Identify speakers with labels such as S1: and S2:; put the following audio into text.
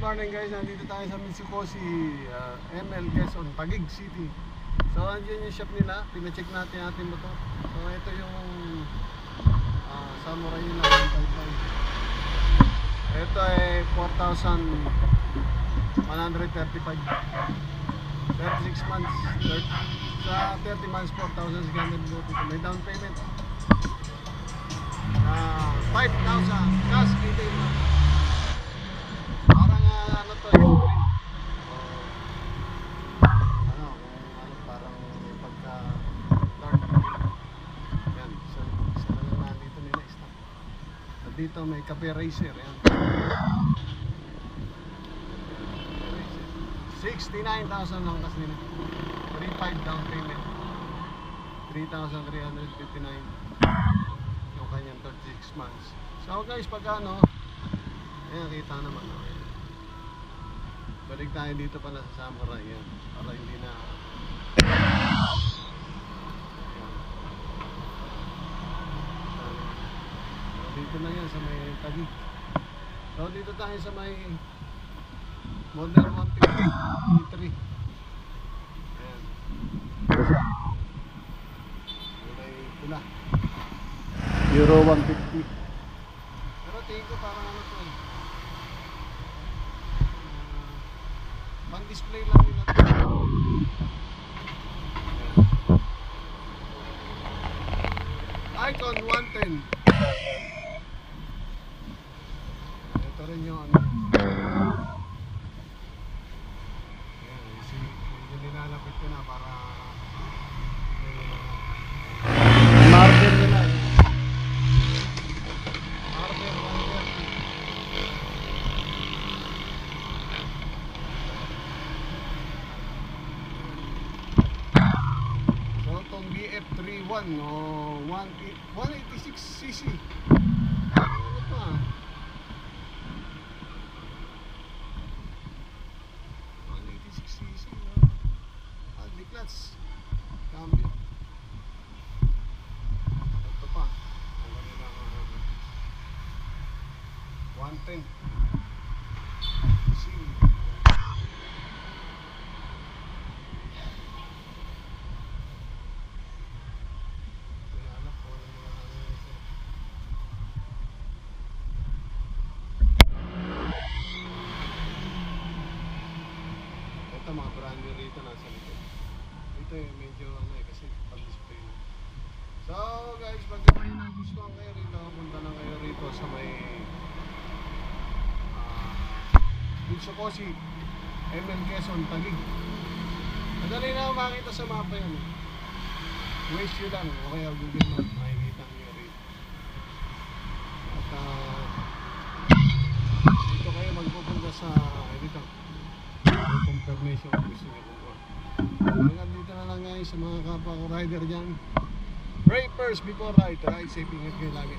S1: morning guys, nandito tayo sa Mitsukoshi ML Quezon, Taguig City. So andyan yung shop nila, pina-check natin ating motor. So ito yung Samurai nila 155. Ito ay 4,135 36 months sa 30 months 4,600. May down payment 5,000 cash 18 months. Parang ano to yung green. Parang may pagka dark green. Yan, isa na lang nandito nila stock. At dito may Cafe Racer. Yan. 69,000 lang kasi nila. 3,500 down payment. 3,359 yung kanyang 36 months. So guys, pag ano, ayan, kita naman. Balik tayo dito pala sa Samurai. Yan, para hindi na dito na yan sa may Taguig. So dito tayo sa may Model 150 E3. Ayan. Kulay pula. Euro 150. Pero tingin ko parang ano to eh. Pang display lang nila to. Icon 110. Ito rin yung ano. Nilalapit ko na para marble nila eh. Marble 130. So itong BF31 o 186cc. Ano pa? Clutch, cambio. Ito pa, ang kanila 110. See. Ito mga brand new rito nasa likod. Ito eh, medyo ano eh, kasi pang-display na. So guys, pag may nagustuhan kayo rito, punta na kayo rito sa may Mitsukoshi ML Quezon, Taguig. Madali na makita sa mapa yun eh. Waste yun lang, o kaya Google Map, makikita nyo rito. At dito kayo magpupunta sa dito confirmation kung gusto nyo kung hanggang dito na lang guys sa mga kapwa ko rider dyan. Pray first before ride. Ride safe, ingat kayo lagi.